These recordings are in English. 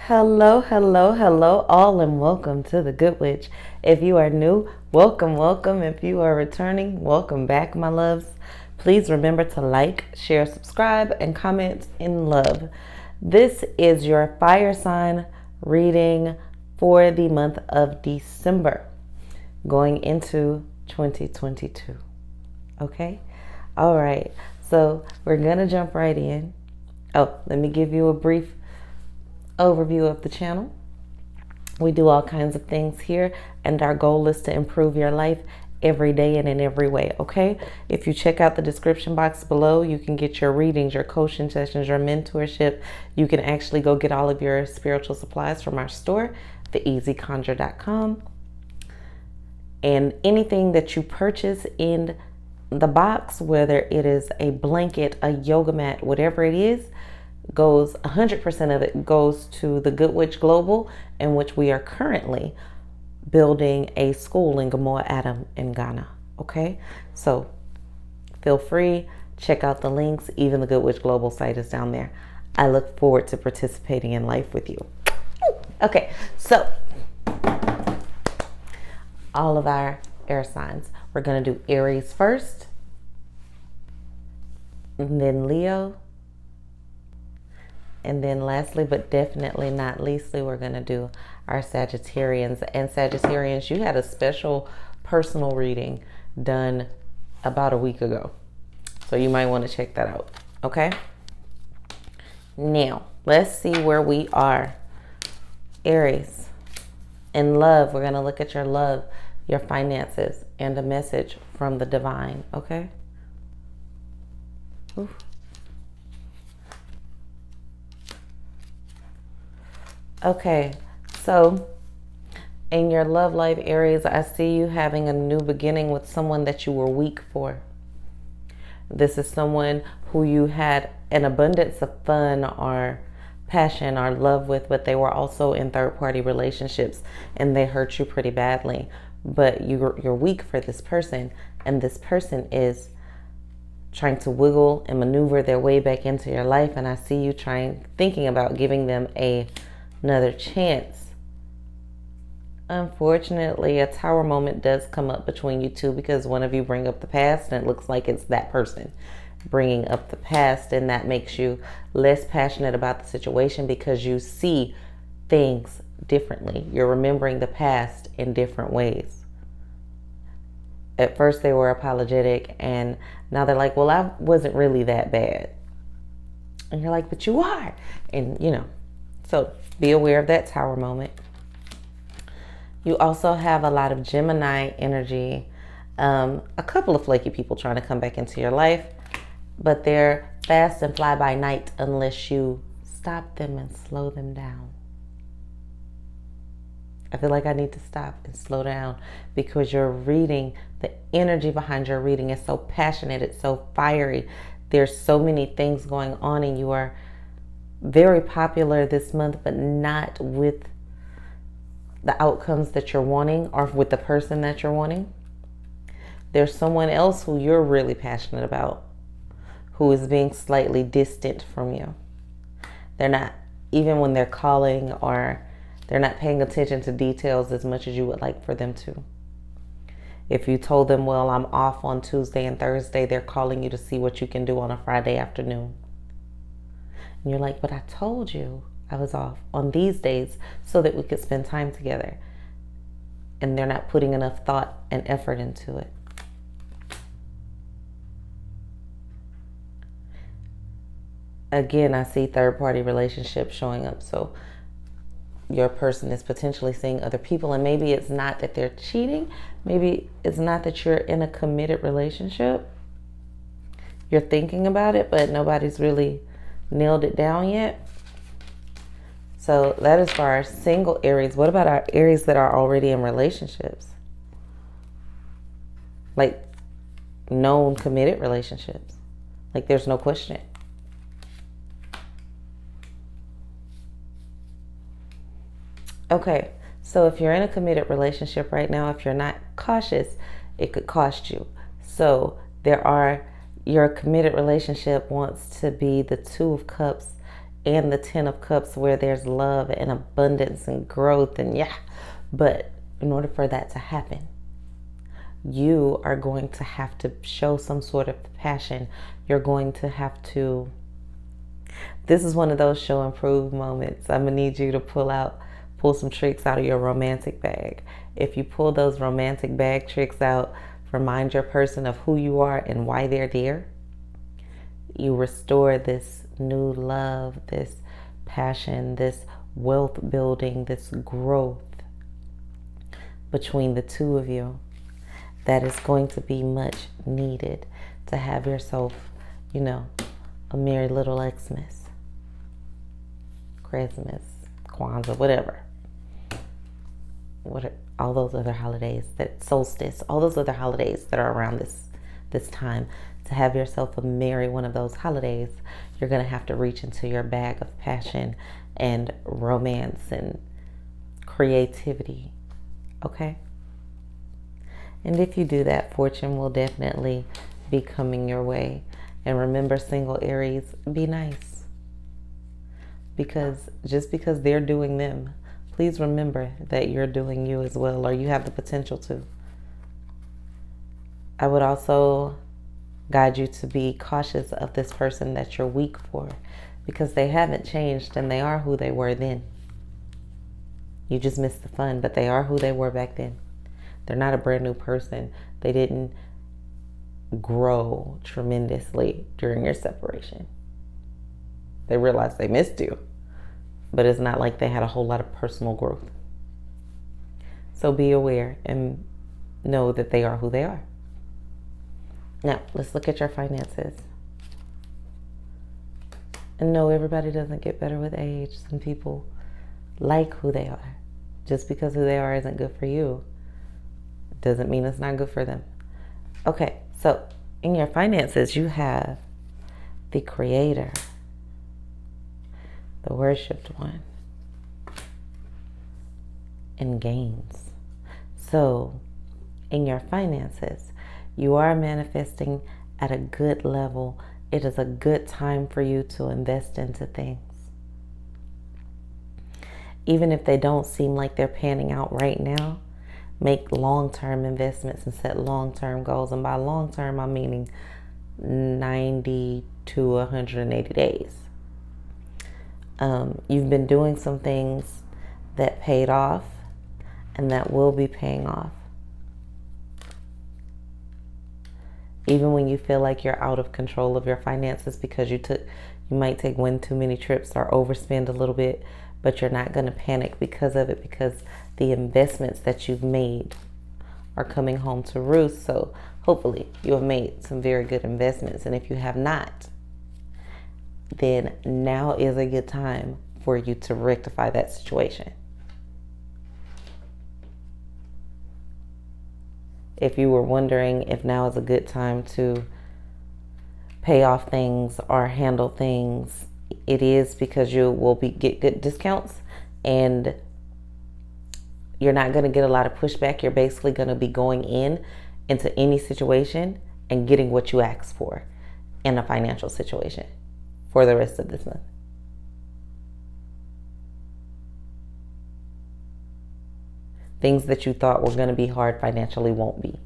Hello, hello, hello, all, and welcome to the Good Witch. If you are new, welcome, welcome. If you are returning, welcome back, my loves. Please remember to like, share, subscribe, and comment in love. This is your fire sign reading for the month of December, going into 2022. Okay? All right. So we're going to jump right in. Oh, let me give you a brief overview of the channel. We do all kinds of things here, and our goal is to improve your life every day and in every way. Okay, if you check out the description box below, you can get your readings, your coaching sessions, your mentorship. You can actually go get all of your spiritual supplies from our store, theeasyconjure.com. And anything that you purchase in the box, whether it is a blanket, a yoga mat, whatever it is, goes 100% of it goes to the Good Witch Global, in which we are currently building a school in Gamoa Adam in Ghana. Okay, so feel free, check out the links. Even the Good Witch Global site is down there. I look forward to participating in life with you. Okay, so all of our air signs, we're going to do Aries first, and then Leo, and then lastly, but definitely not leastly, we're going to do our Sagittarians. And Sagittarians, you had a special personal reading done about a week ago, so you might want to check that out. Okay, now let's see where we are. Aries, in love, we're going to look at your love, your finances, and a message from the divine. Okay. Ooh. Okay, so in your love life, Aries, I see you having a new beginning with someone that you were weak for. This is someone who you had an abundance of fun or passion or love with, but they were also in third-party relationships and they hurt you pretty badly. But you're weak for this person, and this person is trying to wiggle and maneuver their way back into your life. And I see you thinking about giving them another chance. Unfortunately, a tower moment does come up between you two, because one of you bring up the past, and it looks like it's that person bringing up the past, and that makes you less passionate about the situation because you see things differently. You're remembering the past in different ways. At first they were apologetic, and now they're like, well, I wasn't really that bad. And you're like, but you are. And so be aware of that tower moment. You also have a lot of Gemini energy. A couple of flaky people trying to come back into your life, but they're fast and fly by night unless you stop them and slow them down. I feel like I need to stop and slow down, because your reading, the energy behind your reading is so passionate. It's so fiery. There's so many things going on, and you are very popular this month, but not with the outcomes that you're wanting or with the person that you're wanting. There's someone else who you're really passionate about who is being slightly distant from you. They're not, even when they're calling, or they're not paying attention to details as much as you would like for them to. If you told them, well, I'm off on Tuesday and Thursday, they're calling you to see what you can do on a Friday afternoon. And you're like, but I told you I was off on these days so that we could spend time together. And they're not putting enough thought and effort into it. Again, I see third-party relationships showing up. So your person is potentially seeing other people, and maybe it's not that they're cheating. Maybe it's not that you're in a committed relationship. You're thinking about it, but nobody's really nailed it down yet. So that is for our single Aries. What about our Aries that are already in relationships? Like known committed relationships. Like there's no question. Okay, so if you're in a committed relationship right now, if you're not cautious, it could cost you. So your committed relationship wants to be the Two of Cups and the Ten of Cups, where there's love and abundance and growth, and yeah. But in order for that to happen, you are going to have to show some sort of passion. You're going to have to, this is one of those show and prove moments. I'm gonna need you to pull some tricks out of your romantic bag. If you pull those romantic bag tricks out, remind your person of who you are and why they're there. You restore this new love, this passion, this wealth building, this growth between the two of you. That is going to be much needed to have yourself, a merry little Xmas, Christmas, Kwanzaa, whatever. All those other holidays, that solstice, all those other holidays that are around this time. To have yourself a merry one of those holidays, you're going to have to reach into your bag of passion and romance and creativity. Okay? And if you do that, fortune will definitely be coming your way. And remember, single Aries, be nice. Because just because they're doing them, please remember that you're doing you as well, or you have the potential to. I would also guide you to be cautious of this person that you're weak for, because they haven't changed and they are who they were then. You just missed the fun, but they are who they were back then. They're not a brand new person. They didn't grow tremendously during your separation. They realized they missed you, but it's not like they had a whole lot of personal growth. So be aware and know that they are who they are. Now, let's look at your finances. And no, everybody doesn't get better with age. Some people like who they are. Just because who they are isn't good for you doesn't mean it's not good for them. Okay, so in your finances, you have the Creator, the Worshipped One, and gains. So in your finances, you are manifesting at a good level. It is a good time for you to invest into things. Even if they don't seem like they're panning out right now, make long-term investments and set long-term goals. And by long-term, I'm meaning 90 to 180 days. You've been doing some things that paid off and that will be paying off. Even when you feel like you're out of control of your finances because you might take one too many trips or overspend a little bit, but you're not going to panic because of it, because the investments that you've made are coming home to roost. So hopefully you have made some very good investments. And if you have not, then now is a good time for you to rectify that situation. If you were wondering if now is a good time to pay off things or handle things, it is, because you will get good discounts and you're not going to get a lot of pushback. You're basically going to be going into any situation and getting what you asked for in a financial situation for the rest of this month. Things that you thought were going to be hard financially won't be.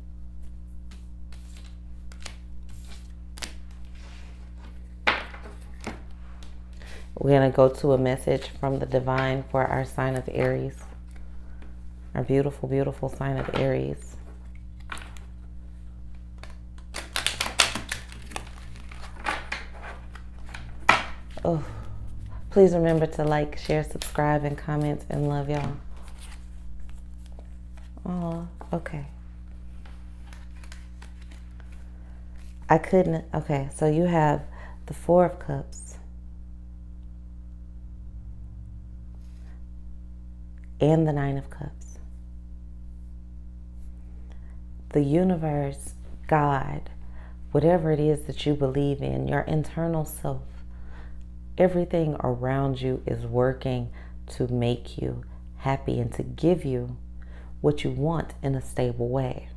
We're going to go to a message from the divine for our sign of Aries. Our beautiful, beautiful sign of Aries. Oh, please remember to like, share, subscribe, and comment, and love y'all. Oh, okay. Okay, so you have the Four of Cups and the Nine of Cups. The universe, God, whatever it is that you believe in, your internal self, everything around you is working to make you happy and to give you what you want in a stable way.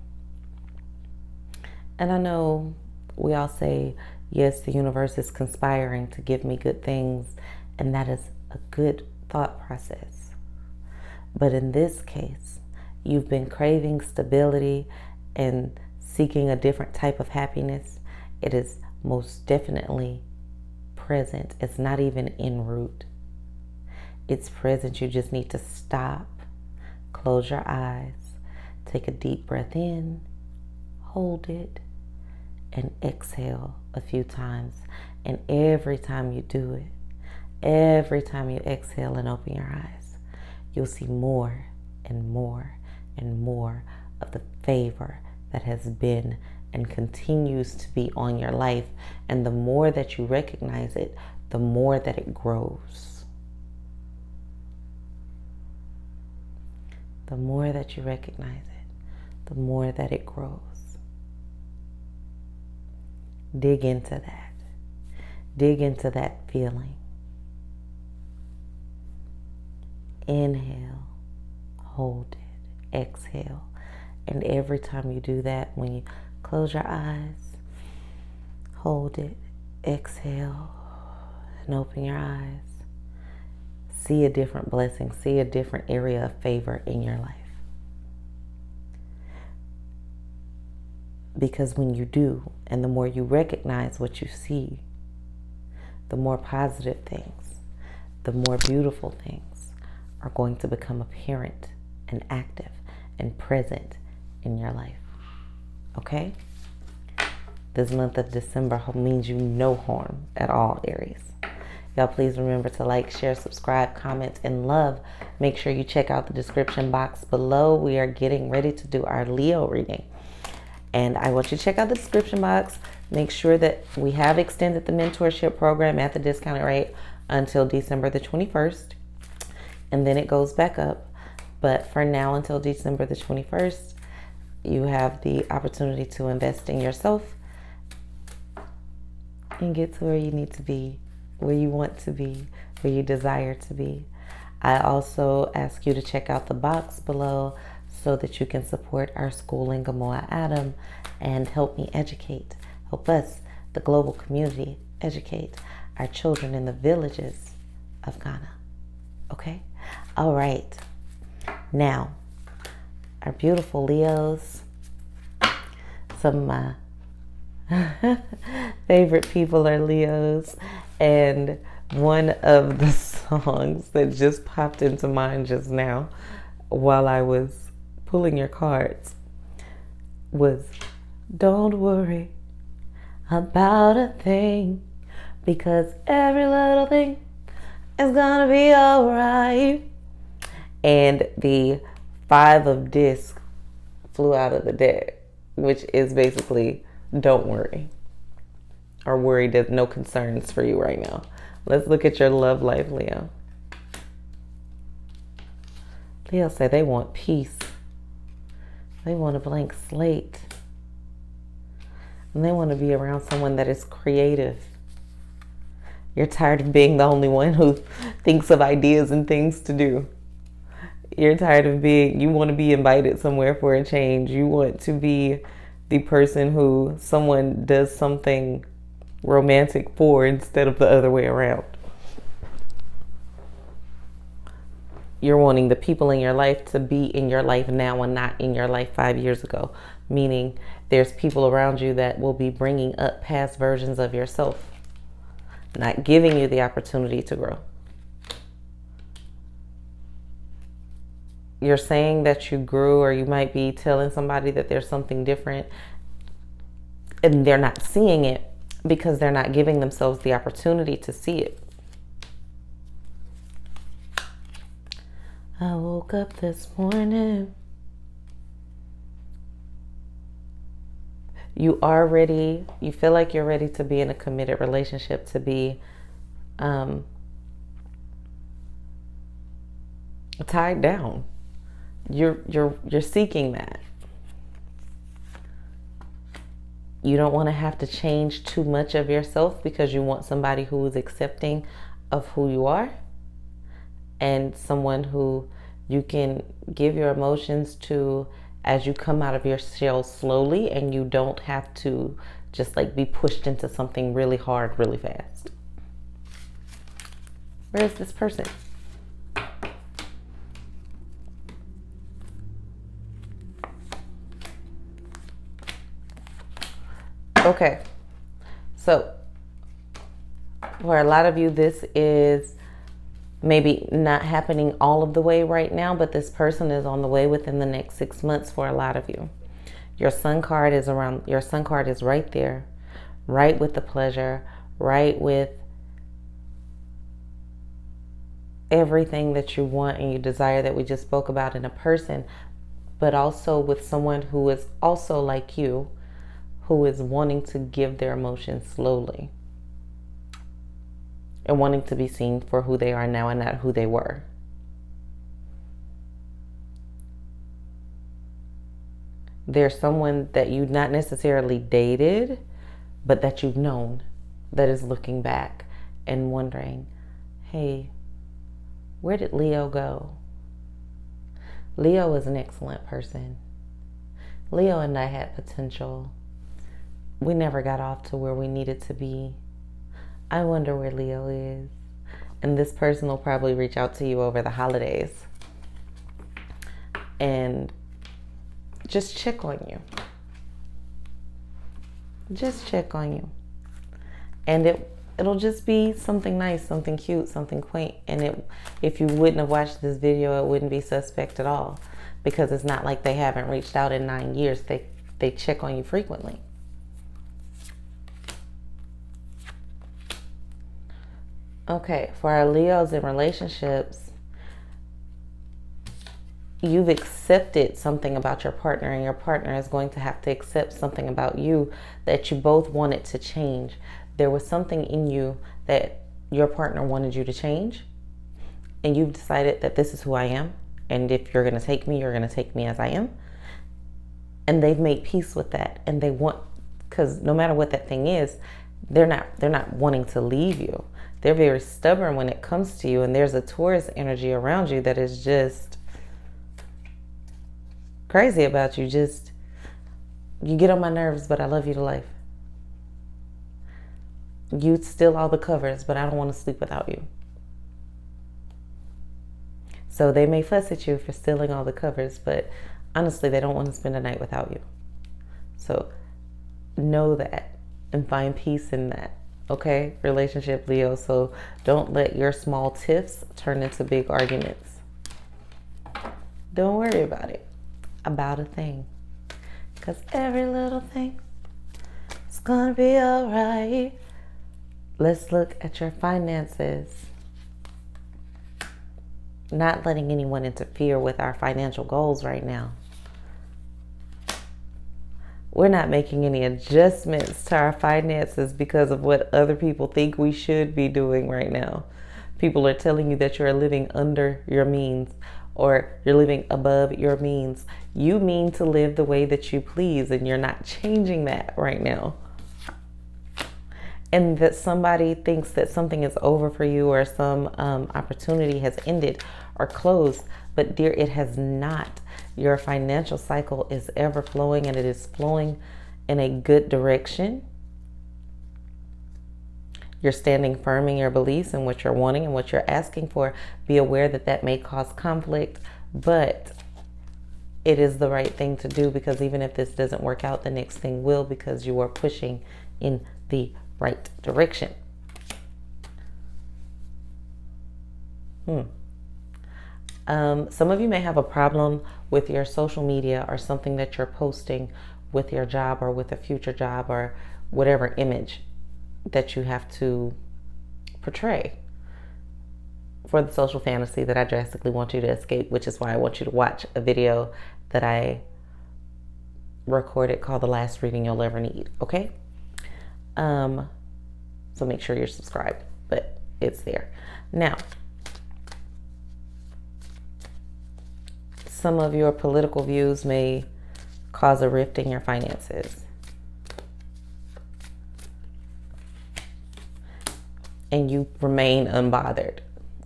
And I know we all say, yes, the universe is conspiring to give me good things And that is a good thought process. But in this case, you've been craving stability and seeking a different type of happiness. It is most definitely present. It's not even en route. It's present. You just need to stop, close your eyes, take a deep breath in, hold it, and exhale a few times. And every time you do it, every time you exhale and open your eyes, you'll see more and more and more of the favor that has been and continues to be on your life. And the more that you recognize it, the more that it grows. The more that you recognize it, the more that it grows. Dig into that. Dig into that feeling. Inhale, hold it, exhale. And every time you do that, when you close your eyes, hold it, exhale, and open your eyes, see a different blessing, see a different area of favor in your life. Because when you do, and the more you recognize what you see, the more positive things, the more beautiful things are going to become apparent and active and present in your life. Okay? This month of December means you no harm at all, Aries. Y'all please remember to like, share, subscribe, comment, and love. Make sure you check out the description box below. We are getting ready to do our Leo reading. And I want you to check out the description box. Make sure that we have extended the mentorship program at the discounted rate until December the 21st. And then it goes back up. But for now, until December the 21st, you have the opportunity to invest in yourself and get to where you need to be, where you want to be, where you desire to be. I also ask you to check out the box below so that you can support our school in Gamoa Adam and help me educate, help us, the global community, educate our children in the villages of Ghana. Okay? All right. Now, our beautiful Leos, some of my favorite people are Leos, and one of the songs that just popped into mind just now while I was pulling your cards was "Don't worry about a thing, because every little thing is gonna be alright." And the 5 of discs flew out of the deck, which is basically don't worry, or worry, there's no concerns for you right now. Let's look at your love life, Leo. Leo said they want peace. They want a blank slate. And they want to be around someone that is creative. You're tired of being the only one who thinks of ideas and things to do. You're tired of you want to be invited somewhere for a change. You want to be the person who someone does something romantic for instead of the other way around. You're wanting the people in your life to be in your life now and not in your life 5 years ago. Meaning there's people around you that will be bringing up past versions of yourself, not giving you the opportunity to grow. You're saying that you grew, or you might be telling somebody that there's something different, and they're not seeing it because they're not giving themselves the opportunity to see it. I woke up this morning. You feel like you're ready to be in a committed relationship, to be tied down. You're seeking that. You don't want to have to change too much of yourself because you want somebody who is accepting of who you are, and someone who you can give your emotions to as you come out of your shell slowly, and you don't have to just like be pushed into something really hard really fast. Where is this person? Okay, so for a lot of you, this is maybe not happening all of the way right now, but this person is on the way within the next 6 months for a lot of you. Your sun card is right there, right with the pleasure, right with everything that you want and you desire that we just spoke about in a person, but also with someone who is also like you, who is wanting to give their emotions slowly and wanting to be seen for who they are now and not who they were. There's someone that you not necessarily dated, but that you've known, that is looking back and wondering, hey, where did Leo go? Leo is an excellent person. Leo and I had potential. We never got off to where we needed to be. I wonder where Leo is. And this person will probably reach out to you over the holidays and just check on you. Just check on you. And it'll just be something nice, something cute, something quaint. And if you wouldn't have watched this video, it wouldn't be suspect at all, because it's not like they haven't reached out in 9 years. They check on you frequently. Okay, for our Leos in relationships, you've accepted something about your partner, and your partner is going to have to accept something about you that you both wanted to change. There was something in you that your partner wanted you to change, and you've decided that this is who I am, and if you're going to take me, you're going to take me as I am. And they've made peace with that, and they want, because no matter what that thing is, they're not wanting to leave you. They're very stubborn when it comes to you, and there's a Taurus energy around you that is just crazy about you. Just, you get on my nerves, but I love you to life. You steal all the covers, but I don't want to sleep without you. So they may fuss at you for stealing all the covers, but honestly, they don't want to spend a night without you. So know that and find peace in that. Okay, relationship, Leo. So don't let your small tiffs turn into big arguments. Don't worry about it. About a thing. Because every little thing is gonna be alright. Let's look at your finances. Not letting anyone interfere with our financial goals right now. We're not making any adjustments to our finances because of what other people think we should be doing right now. People are telling you that you're living under your means or you're living above your means. You mean to live the way that you please, and you're not changing that right now. And that somebody thinks that something is over for you, or some opportunity has ended or closed. But dear, it has not. Your financial cycle is ever flowing, and it is flowing in a good direction. You're standing firm in your beliefs and what you're wanting and what you're asking for. Be aware that that may cause conflict, but it is the right thing to do, because even if this doesn't work out, the next thing will, because you are pushing in the right direction. Some of you may have a problem with your social media or something that you're posting with your job or with a future job or whatever image that you have to portray for the social fantasy that I drastically want you to escape, which is why I want you to watch a video that I recorded called The Last Reading You'll Ever Need, okay? So make sure you're subscribed, but it's there. Now, some of your political views may cause a rift in your finances. And you remain unbothered.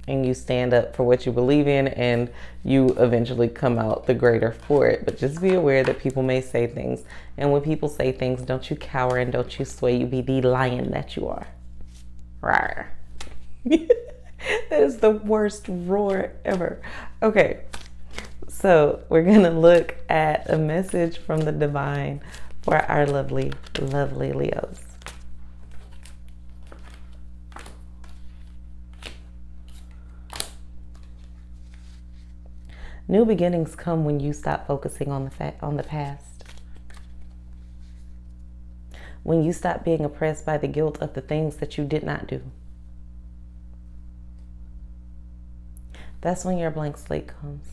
And you stand up for what you believe in, and you eventually come out the greater for it. But just be aware that people may say things. And when people say things, don't you cower and don't you sway. You be the lion that you are. Rawr. That is the worst roar ever. Okay, so we're going to look at a message from the divine for our lovely, lovely Leos. New beginnings come when you stop focusing on the past. When you stop being oppressed by the guilt of the things that you did not do. That's when your blank slate comes.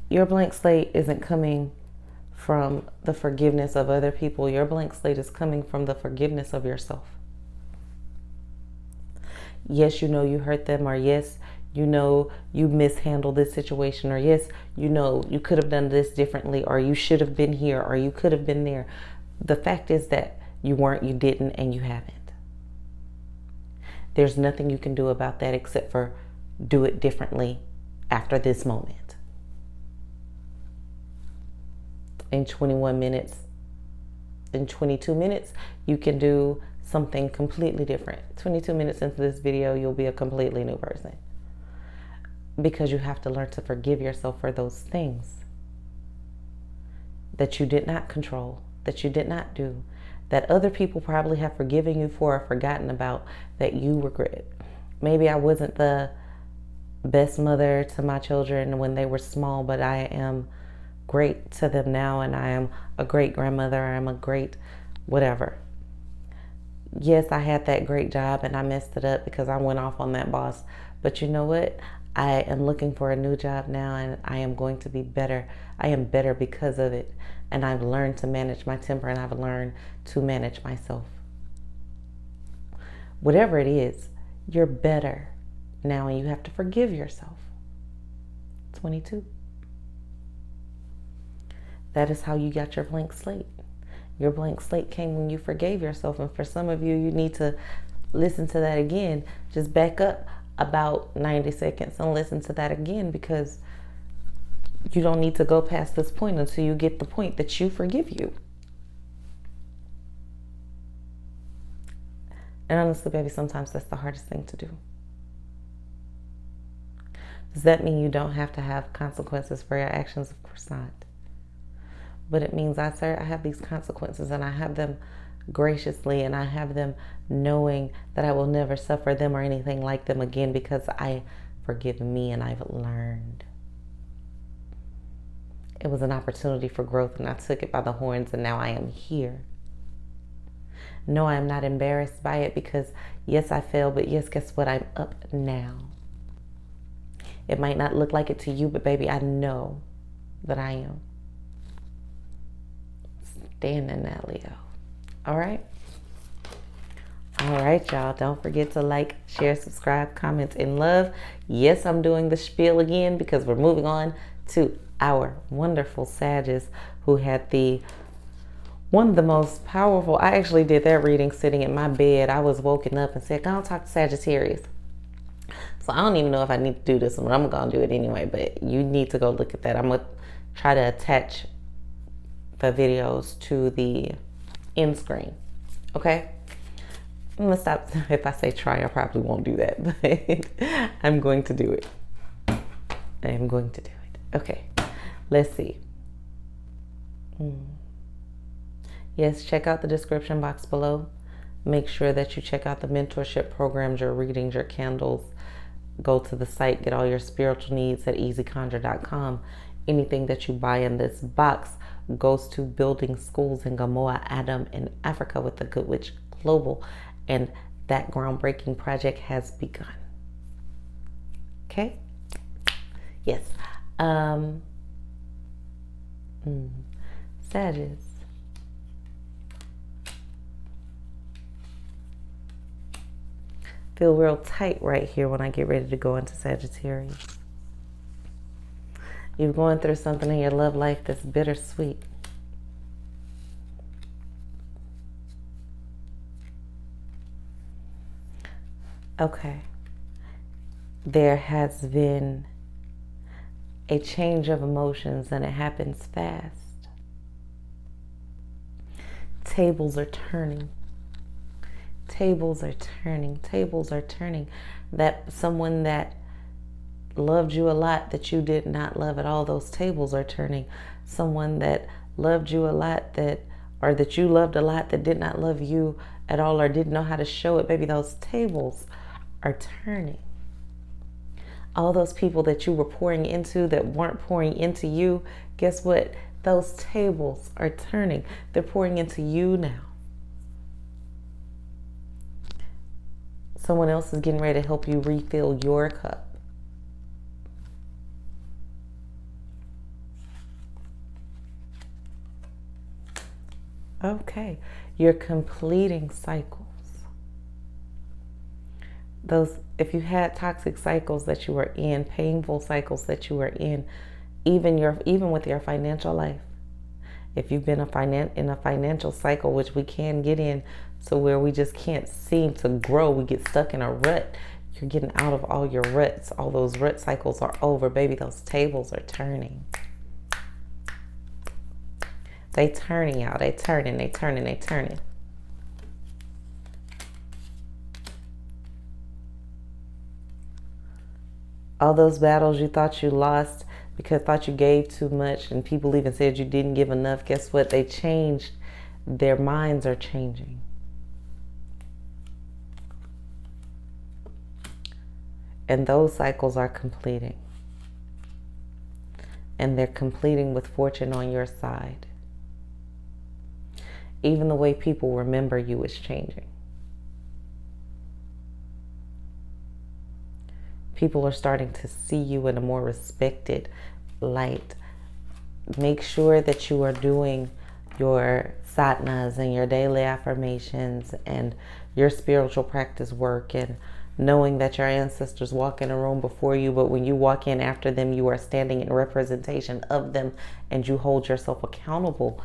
Your blank slate isn't coming from the forgiveness of other people. Your blank slate is coming from the forgiveness of yourself. Yes, you know you hurt them, or yes, you know you mishandled this situation, or yes, you know you could have done this differently, or you should have been here, or you could have been there. The fact is that you weren't, you didn't, and you haven't. There's nothing you can do about that except for do it differently after this moment. In 21 minutes, in 22 minutes, you can do something completely different. 22 minutes into this video, you'll be a completely new person. Because you have to learn to forgive yourself for those things that you did not control, that you did not do, that other people probably have forgiven you for or forgotten about, that you regret. Maybe I wasn't the best mother to my children when they were small, but I am great to them now, and I am a great grandmother. I am a great whatever. Yes, I had that great job and I messed it up because I went off on that boss. But you know what? I am looking for a new job now, and I am going to be better. I am better because of it. And I've learned to manage my temper, and I've learned to manage myself. Whatever it is, you're better now, and you have to forgive yourself. 22. That is how you got your blank slate. Your blank slate came when you forgave yourself. And for some of you, you need to listen to that again. Just back up about 90 seconds and listen to that again, because you don't need to go past this point until you get the point that you forgive you. And honestly, baby, sometimes that's the hardest thing to do. Does that mean you don't have to have consequences for your actions? Of course not. But it means I have these consequences, and I have them graciously, and I have them knowing that I will never suffer them or anything like them again, because I forgive me and I've learned. It was an opportunity for growth, and I took it by the horns, and now I am here. No, I am not embarrassed by it, because yes, I failed, but yes, guess what? I'm up now. It might not look like it to you, but baby, I know that I am. Stand in that, Leo. All right? All right, y'all. Don't forget to like, share, subscribe, comment, and love. Yes, I'm doing the spiel again because we're moving on to our wonderful Sagittarius, who had one of the most powerful. I actually did that reading sitting in my bed. I was woken up and said, go talk to Sagittarius. So I don't even know if I need to do this, but I'm going to do it anyway. But you need to go look at that. I'm going to try to attach the videos to the end screen. Okay? I'm going to stop. If I say try, I probably won't do that. But I'm going to do it. I am going to do it. Okay. Let's see. Yes, check out the description box below. Make sure that you check out the mentorship programs, your readings, your candles. Go to the site, get all your spiritual needs at easyconjure.com. Anything that you buy in this box goes to building schools in Gamoa, Adam, in Africa with the Good Witch Global. And that groundbreaking project has begun. Okay? Yes. Sagittarius. Feel real tight right here when I get ready to go into Sagittarius. You're going through something in your love life that's bittersweet. Okay. There has been a change of emotions, and it happens fast. Tables are turning. tables are turning. Tables are turning. That someone that loved you a lot that you did not love at all, those tables are turning. Someone that loved you a lot or that you loved a lot that did not love you at all or didn't know how to show it, baby, those tables are turning. All those people that you were pouring into that weren't pouring into you, guess what? Those tables are turning. They're pouring into you now. Someone else is getting ready to help you refill your cup. Okay, you're completing cycles. Those, if you had toxic cycles that you were in, painful cycles that you were in, even with your financial life. If you've been in a financial cycle, which we can get in, so where we just can't seem to grow, we get stuck in a rut. You're getting out of all your ruts. All those rut cycles are over, baby. Those tables are turning. They turning, y'all. They turning, they turning, they turning. All those battles you thought you lost because thought you gave too much and people even said you didn't give enough. Guess what? They changed. Their minds are changing. And those cycles are completing. And they're completing with fortune on your side. Even the way people remember you is changing. People are starting to see you in a more respected light. Make sure that you are doing your sadhanas and your daily affirmations and your spiritual practice work and knowing that your ancestors walk in a room before you, but when you walk in after them, you are standing in representation of them and you hold yourself accountable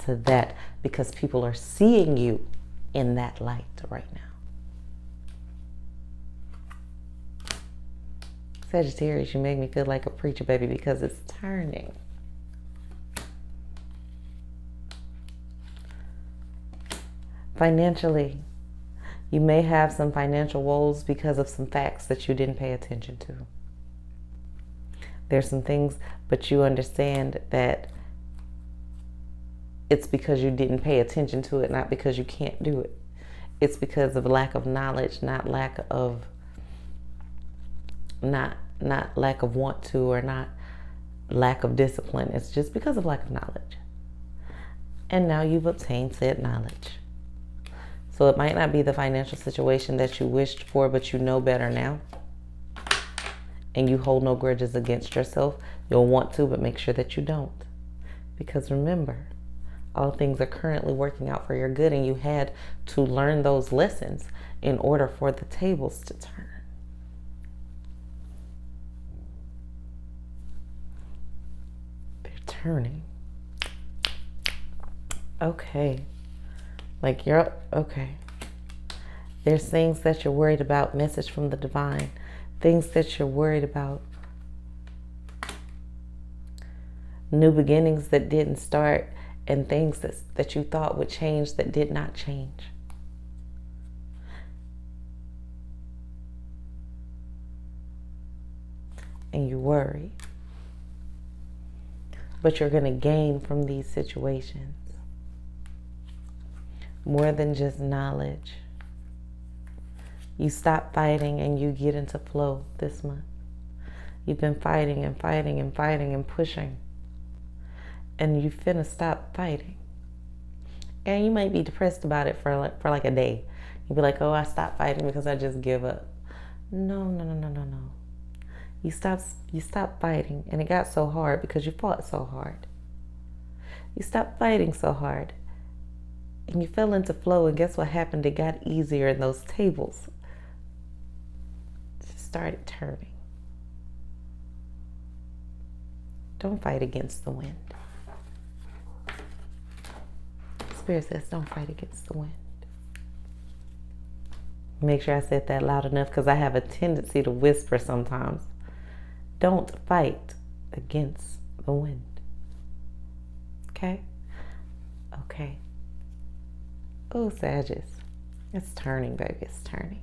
to that because people are seeing you in that light right now. Sagittarius, you make me feel like a preacher, baby, because it's turning. Financially, you may have some financial woes because of some facts that you didn't pay attention to. There's some things, but you understand that it's because you didn't pay attention to it, not because you can't do it. It's because of lack of knowledge, not lack of want to, or not lack of discipline. It's just because of lack of knowledge. And now you've obtained said knowledge. So it might not be the financial situation that you wished for, but you know better now. And you hold no grudges against yourself. You'll want to, but make sure that you don't. Because remember, all things are currently working out for your good, and you had to learn those lessons in order for the tables to turn. They're turning. Okay. Like you're, okay. There's things that you're worried about, message from the divine. Things that you're worried about. New beginnings that didn't start, and things that you thought would change that did not change. And you worry. But you're going to gain from these situations. More than just knowledge. You stop fighting and you get into flow this month. You've been fighting and fighting and fighting and pushing. And you finna stop fighting. And you might be depressed about it for like a day. You'll be like, oh, I stopped fighting because I just give up. No. You stopped fighting, and it got so hard because you fought so hard. You stopped fighting so hard, and you fell into flow, and guess what happened? It got easier, and those tables just started turning. Don't fight against the wind. Spirit says, don't fight against the wind. Make sure I said that loud enough because I have a tendency to whisper sometimes. Don't fight against the wind. Okay? Okay. Oh, Sagittarius. It's turning, baby. It's turning.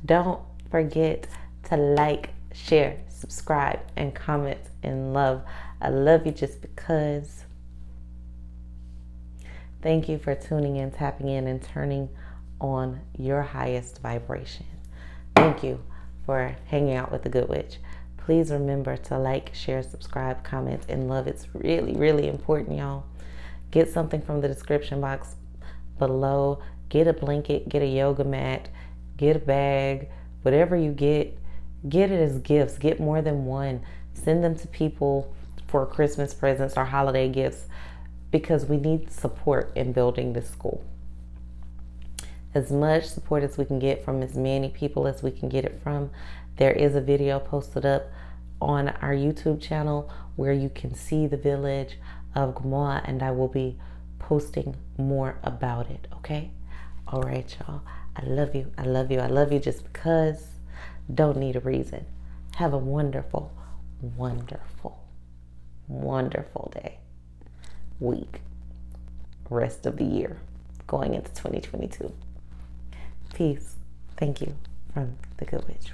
Don't forget to like, share, subscribe, and comment in love. I love you just because. Thank you for tuning in, tapping in, and turning on your highest vibration. Thank you for hanging out with the Good Witch. Please remember to like, share, subscribe, comment, and love. It's really, really important, y'all. Get something from the description box below. Get a blanket, get a yoga mat, get a bag, whatever you get it as gifts. Get more than one. Send them to people for Christmas presents or holiday gifts, because we need support in building this school. As much support as we can get from as many people as we can get it from. There is a video posted up on our YouTube channel where you can see the village of Gumoa, and I will be posting more about it, okay? All right, y'all. I love you. I love you. I love you just because. Don't need a reason. Have a wonderful, wonderful, wonderful day, week, rest of the year, going into 2022. Peace. Thank you from the Good Witch.